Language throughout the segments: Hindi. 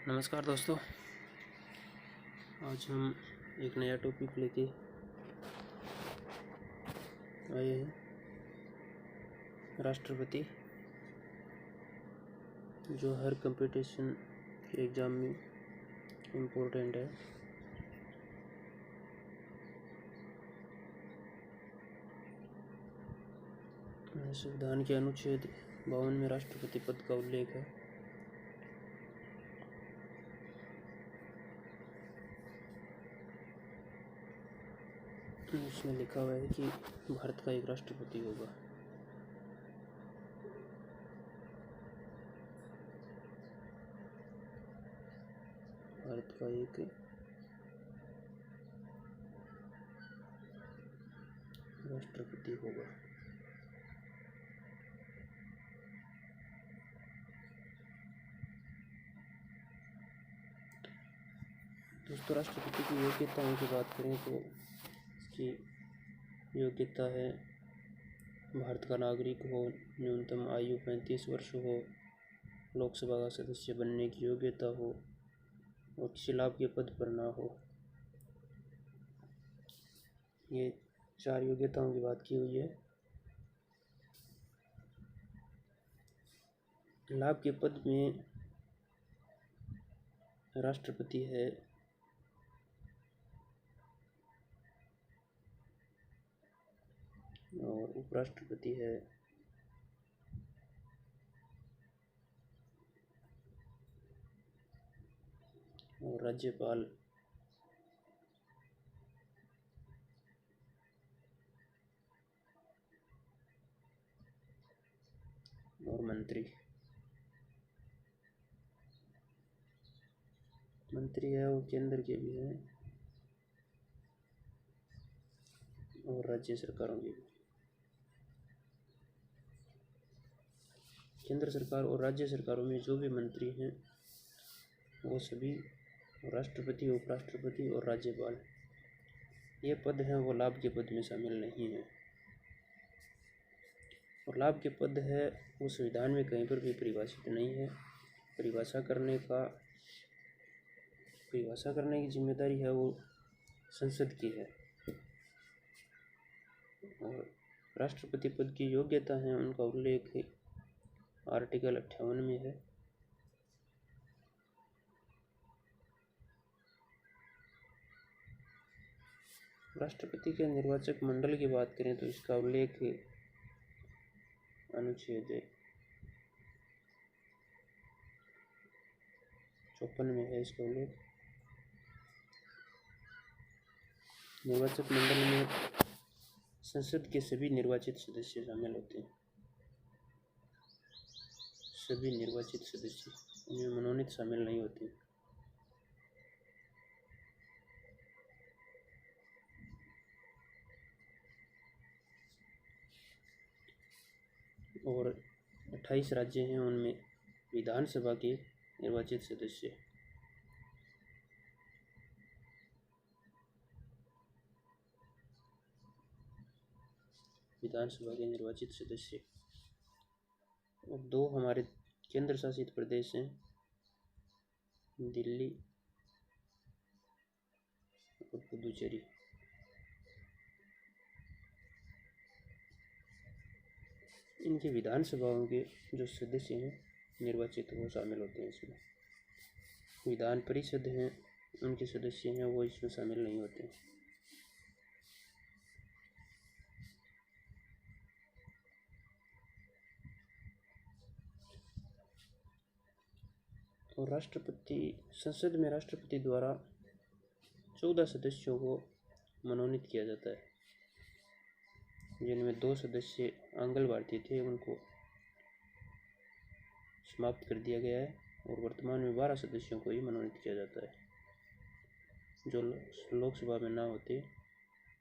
नमस्कार दोस्तों, आज हम एक नया टॉपिक लेके आए हैं। राष्ट्रपति जो हर कंपटीशन के एग्ज़ाम में इम्पोर्टेंट है। संविधान के अनुच्छेद 52 में राष्ट्रपति पद का उल्लेख है। इसमें लिखा हुआ है कि भारत का एक राष्ट्रपति होगा। भारत का एक राष्ट्रपति होगा। दोस्तों, राष्ट्रपति की योग्यताओं की बात करें तो इसकी योग्यता है भारत का नागरिक हो, न्यूनतम आयु 35 वर्ष हो, लोकसभा का सदस्य बनने की योग्यता हो और किसी लाभ के पद पर ना हो। ये 4 योग्यताओं की बात की हुई है। लाभ के पद में राष्ट्रपति है और उपराष्ट्रपति है और राज्यपाल और मंत्री है वो केंद्र के भी हैं और राज्य सरकारों के भी। केंद्र सरकार और राज्य सरकारों में जो भी मंत्री हैं वो सभी राष्ट्रपति, उपराष्ट्रपति और राज्यपाल ये पद हैं वो लाभ के पद में शामिल नहीं है। और लाभ के पद है वो संविधान में कहीं पर भी परिभाषित नहीं है। परिभाषा करने की जिम्मेदारी है वो संसद की है। और राष्ट्रपति पद की योग्यता है उनका उल्लेख आर्टिकल 58 में है। राष्ट्रपति के निर्वाचक मंडल की बात करें तो इसका उल्लेख अनुच्छेद 54 में है। इसका उल्लेख निर्वाचक मंडल में संसद के सभी निर्वाचित सदस्य शामिल होते हैं। सभी निर्वाचित सदस्य, उनमें मनोनीत शामिल नहीं होते। और 28 राज्य हैं, उनमें विधानसभा के निर्वाचित सदस्य और 2 हमारे केंद्र शासित प्रदेश हैं, दिल्ली और पुदुचेरी। इनकी विधानसभाओं के जो सदस्य हैं निर्वाचित वो शामिल होते हैं इसमें। विधान परिषद हैं, उनके सदस्य हैं वो इसमें शामिल नहीं होते। और संसद में राष्ट्रपति द्वारा 14 सदस्यों को मनोनीत किया जाता है, जिनमें 2 सदस्य आंग्ल भारतीय थे, उनको समाप्त कर दिया गया है और वर्तमान में 12 सदस्यों को ही मनोनीत किया जाता है, जो लोकसभा में ना होते,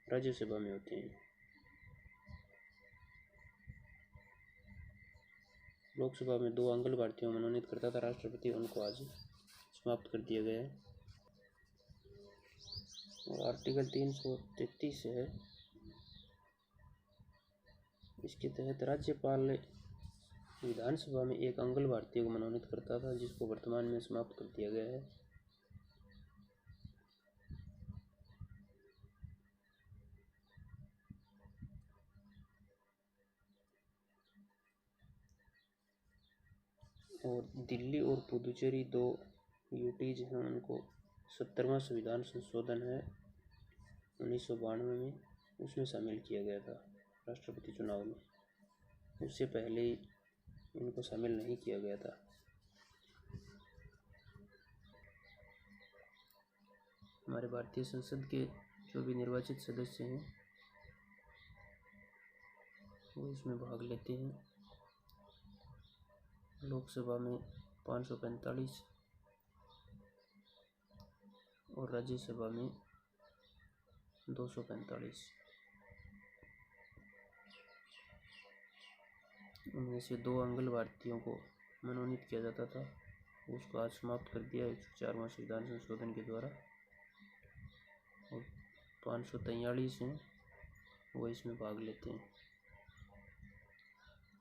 राज्यसभा में होते हैं। लोकसभा में 2 आंग्ल भारतीयों को मनोनीत करता था राष्ट्रपति, उनको आज समाप्त कर दिया गया है। और आर्टिकल 333 है, इसके तहत राज्यपाल विधानसभा में एक अंगल भारतीय को मनोनीत करता था, जिसको वर्तमान में समाप्त कर दिया गया है। और दिल्ली और पुदुचेरी 2 यूटीज हैं, उनको 70वां संविधान संशोधन है 1992 में, उसमें शामिल किया गया था राष्ट्रपति चुनाव में। उससे पहले इनको शामिल नहीं किया गया था। हमारे भारतीय संसद के जो भी निर्वाचित सदस्य हैं वो इसमें भाग लेते हैं। लोकसभा में 545 और राज्यसभा में 245। उनमें से 2 अंगल भारतीयों को मनोनीत किया जाता था, उसको आज समाप्त कर दिया 104वां संविधान संशोधन के द्वारा। और 543 हैं वो इसमें भाग लेते हैं।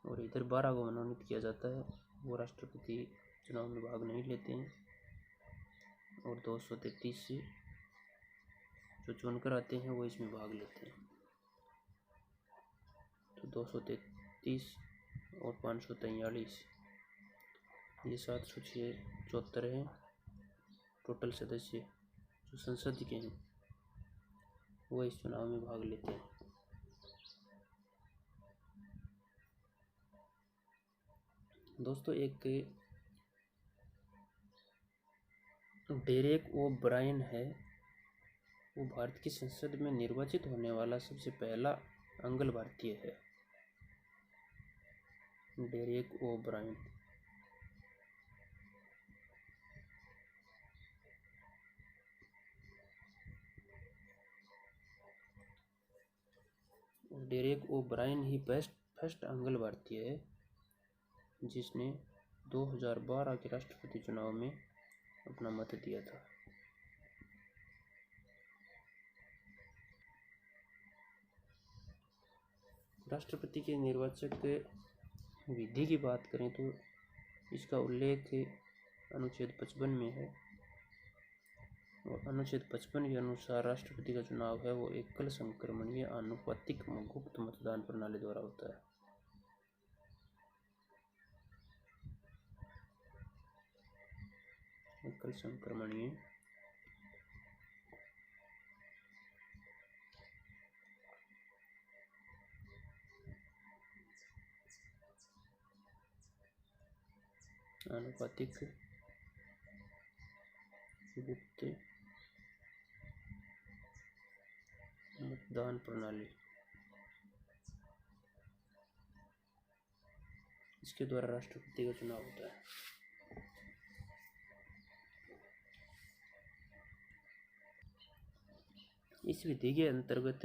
और इधर 12 को मनोनीत किया जाता है, वो राष्ट्रपति चुनाव में भाग नहीं लेते हैं। और 233 से जो चुनकर आते हैं वो इसमें भाग लेते हैं। तो 233 और 543 ये 774 हैं टोटल सदस्य जो संसद के हैं, वो इस चुनाव में भाग लेते हैं। दोस्तों, एक डेरेक ओ ब्रायन है, वो भारत की संसद में निर्वाचित होने वाला सबसे पहला अंगल भारतीय है। डेरेक ओ ब्रायन। डेरेक ओ ब्रायन ही फर्स्ट अंगल भारतीय है जिसने 2012 के राष्ट्रपति चुनाव में अपना मत दिया था। राष्ट्रपति के निर्वाचक विधि की बात करें तो इसका उल्लेख अनुच्छेद 55 में है। और अनुच्छेद 55 के अनुसार राष्ट्रपति का चुनाव है वो एकल संक्रमणीय आनुपातिक गुप्त मतदान प्रणाली द्वारा होता है। एकल संक्रमणीय आनुपातिक गुप्त मतदान प्रणाली, इसके द्वारा राष्ट्रपति का चुनाव होता है। इस विधि के अंतर्गत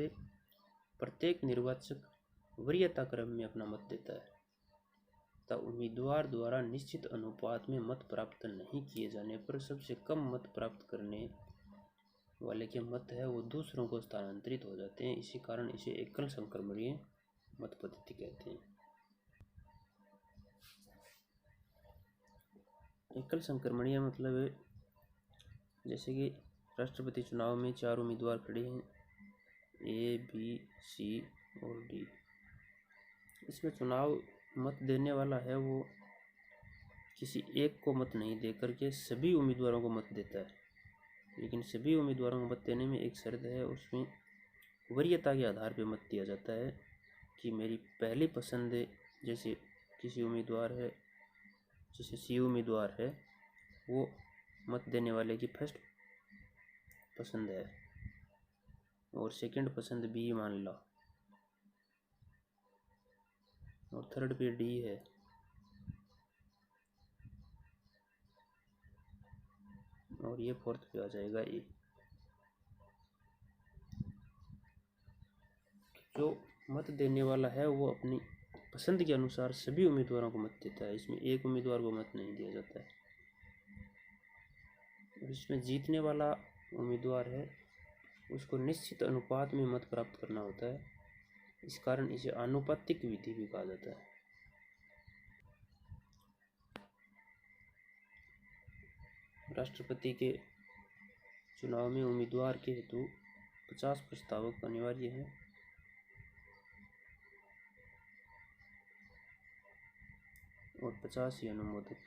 प्रत्येक निर्वाचक वरीयता क्रम में अपना मत देता है तथा उम्मीदवार द्वारा निश्चित अनुपात में मत प्राप्त नहीं किए जाने पर सबसे कम मत प्राप्त करने वाले के मत है वो दूसरों को स्थानांतरित हो जाते हैं। इसी कारण इसे एकल संक्रमणीय मत पद्धति कहते हैं। एकल संक्रमणीय मतलब जैसे कि राष्ट्रपति चुनाव में 4 उम्मीदवार खड़े हैं, ए, बी, सी और डी। इसमें चुनाव मत देने वाला है वो किसी एक को मत नहीं दे करके सभी उम्मीदवारों को मत देता है। लेकिन सभी उम्मीदवारों को मत देने में एक शर्त है, उसमें वरीयता के आधार पर मत दिया जाता है कि मेरी पहली पसंद जैसे किसी उम्मीदवार है, जैसे सी उम्मीदवार है, वो मत देने वाले की फर्स्ट पसंद है और सेकंड पसंद बी मान लो और थर्ड पे डी है। और ये फोर्थ पे आ जाएगा ए। जो मत देने वाला है वो अपनी पसंद के अनुसार सभी उम्मीदवारों को मत देता है। इसमें एक उम्मीदवार को मत नहीं दिया जाता है। इसमें जीतने वाला उम्मीदवार है उसको निश्चित अनुपात में मत प्राप्त करना होता है। इस कारण इसे आनुपातिक विधि भी कहा जाता है। राष्ट्रपति के चुनाव में उम्मीदवार के हेतु 50 प्रस्तावक अनिवार्य हैं। और 50 ही अनुमोदक।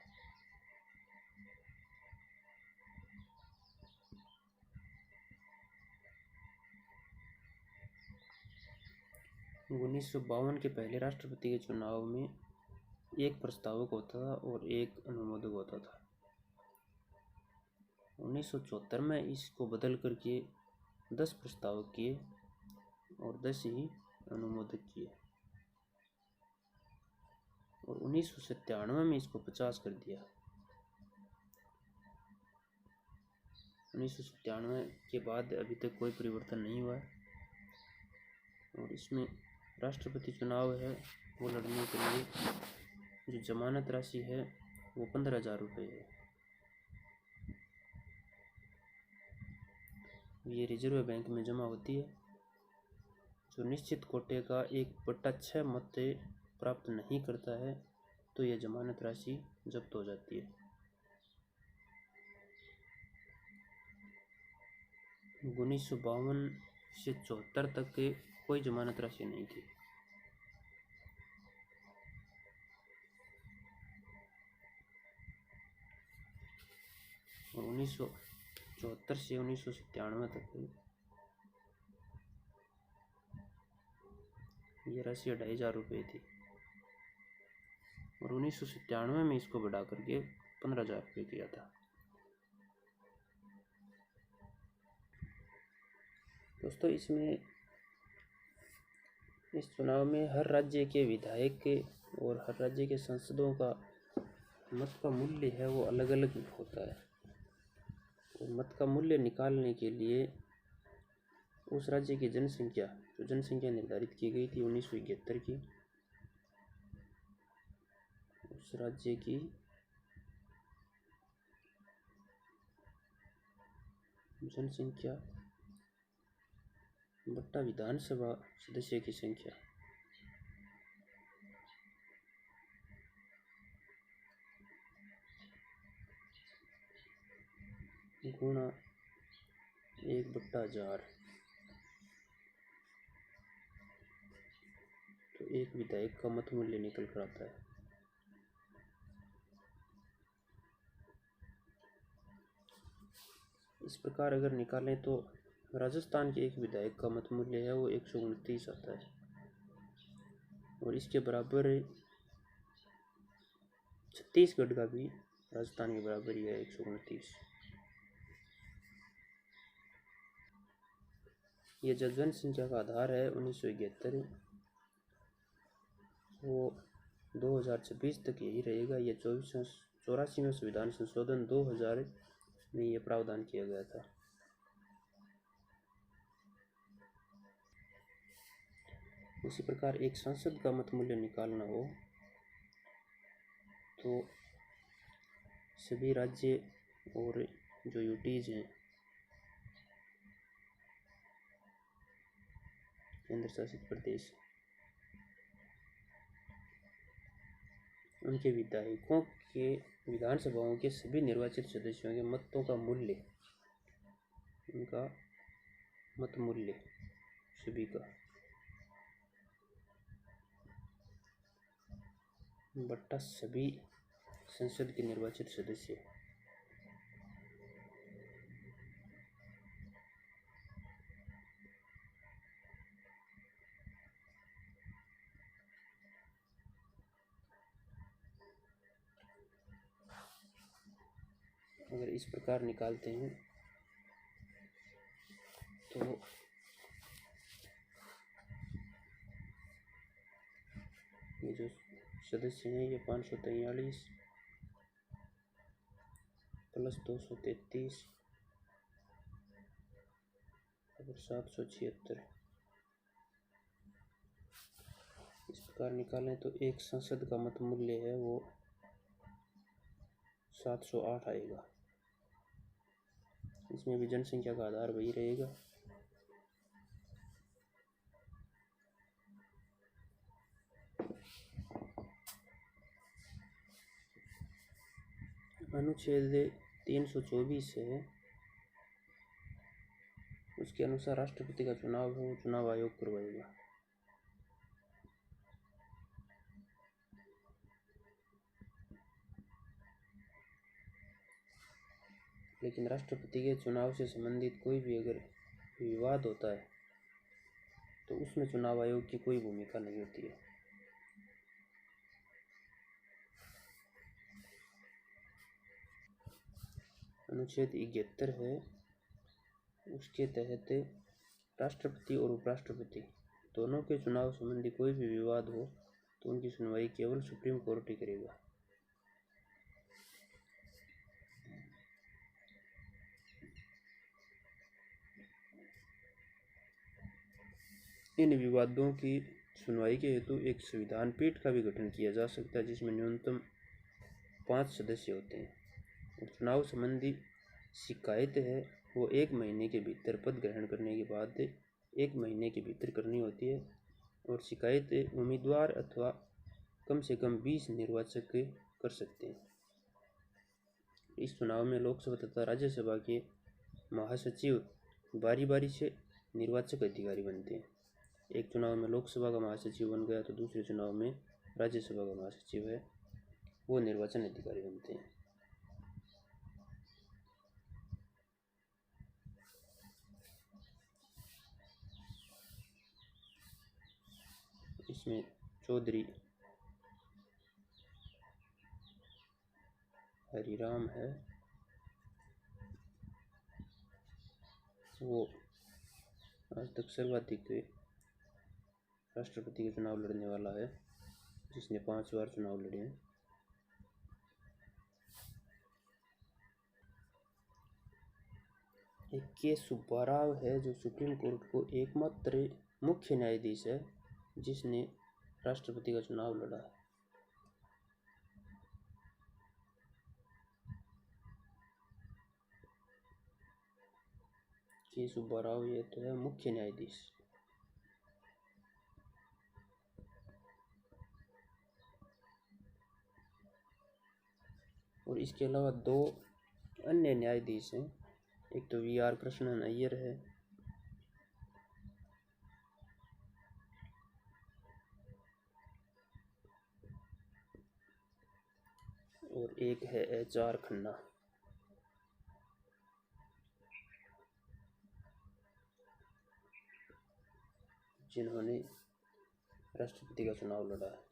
उन्नीस सौ बावन के पहले राष्ट्रपति के चुनाव में एक प्रस्तावक होता था और एक अनुमोदक होता था। 1974 में इसको बदल करके 10 प्रस्तावक किए और 10 ही अनुमोदक किए। और 1997 में इसको 50 कर दिया। 1997 के बाद अभी तक कोई परिवर्तन नहीं हुआ है। और इसमें राष्ट्रपति चुनाव है वो लड़ने के लिए जो जमानत राशि है वो 15,000 रुपये है। ये रिजर्व बैंक में जमा होती है। जो निश्चित कोटे का 1/6 मत प्राप्त नहीं करता है तो यह जमानत राशि जब्त हो जाती है। 1952 से 74 तक कोई जमानत राशि नहीं थी। और 1974 से 1997 तक ये राशि 2,500 रुपये थी। और 1997 में इसको बढ़ा करके 15,000 रुपये किया था। दोस्तों, इस चुनाव में हर राज्य के विधायक और हर राज्य के सांसदों का मत का मूल्य है वो अलग अलग होता है। और मत का मूल्य निकालने के लिए उस राज्य की जनसंख्या निर्धारित की गई थी 1971 की। उस राज्य की जनसंख्या बट्टा विधानसभा सदस्य की संख्या गुणा 1/1000 तो एक विधायक का मत मूल्य निकल कर आता है। इस प्रकार अगर निकालें तो राजस्थान के एक विधायक का मत मूल्य है वो 129 आता है। और इसके बराबर छत्तीसगढ़ का भी राजस्थान के बराबर ही है 129। ये जो जनसंख्या का आधार है 1971 वो 2026 तक यही रहेगा। ये 84वें संविधान संशोधन 2000 में ये प्रावधान किया गया था। इसी प्रकार एक सांसद का मत मूल्य निकालना हो तो सभी राज्य और जो यूटीज हैं केंद्र शासित प्रदेश उनके विधायकों के विधानसभाओं के सभी निर्वाचित सदस्यों के मतों का मूल्य, उनका मत मूल्य सभी का बट्टा सभी संसद के निर्वाचित सदस्य अगर इस प्रकार निकालते हैं तो ये जो सदस्य हैं ये 543 प्लस 233 और 776 इस प्रकार निकालें तो एक संसद का मत मूल्य है वो 708 आएगा। इसमें भी जनसंख्या का आधार वही रहेगा। अनुच्छेद 324 है, उसके अनुसार राष्ट्रपति का चुनाव हो चुनाव आयोग करवाएगा। लेकिन राष्ट्रपति के चुनाव से संबंधित कोई भी अगर विवाद होता है तो उसमें चुनाव आयोग की कोई भूमिका नहीं होती है। अनुच्छेद 71 है, उसके तहत राष्ट्रपति और उपराष्ट्रपति दोनों के चुनाव संबंधी कोई भी विवाद हो तो उनकी सुनवाई केवल सुप्रीम कोर्ट ही करेगा। इन विवादों की सुनवाई के हेतु एक संविधान पीठ का भी गठन किया जा सकता है, जिसमें न्यूनतम 5 सदस्य होते हैं। और चुनाव संबंधी शिकायत है वो 1 महीने के भीतर पद ग्रहण करने के बाद 1 महीने के भीतर करनी होती है। और शिकायत उम्मीदवार अथवा कम से कम 20 निर्वाचक कर सकते हैं। इस चुनाव में लोकसभा तथा राज्यसभा के महासचिव बारी बारी से निर्वाचक अधिकारी बनते हैं। एक चुनाव में लोकसभा का महासचिव बन गया तो दूसरे चुनाव में राज्यसभा का महासचिव है वो निर्वाचन अधिकारी बनते हैं। इसमें चौधरी हरिराम है, वो आज तक सर्वाधिक राष्ट्रपति के चुनाव लड़ने वाला है, जिसने 5 बार चुनाव लड़े हैं। एक के सुब्बाराव है जो सुप्रीम कोर्ट को एकमात्र मुख्य न्यायाधीश है जिसने राष्ट्रपति का चुनाव लड़ा है। के सुब्बाराव ये तो है मुख्य न्यायाधीश। और इसके अलावा 2 अन्य न्यायाधीश हैं, एक तो VR कृष्णन अय्यर है और एक है HR खन्ना। जिन्होंने राष्ट्रपति का चुनाव लड़ा है।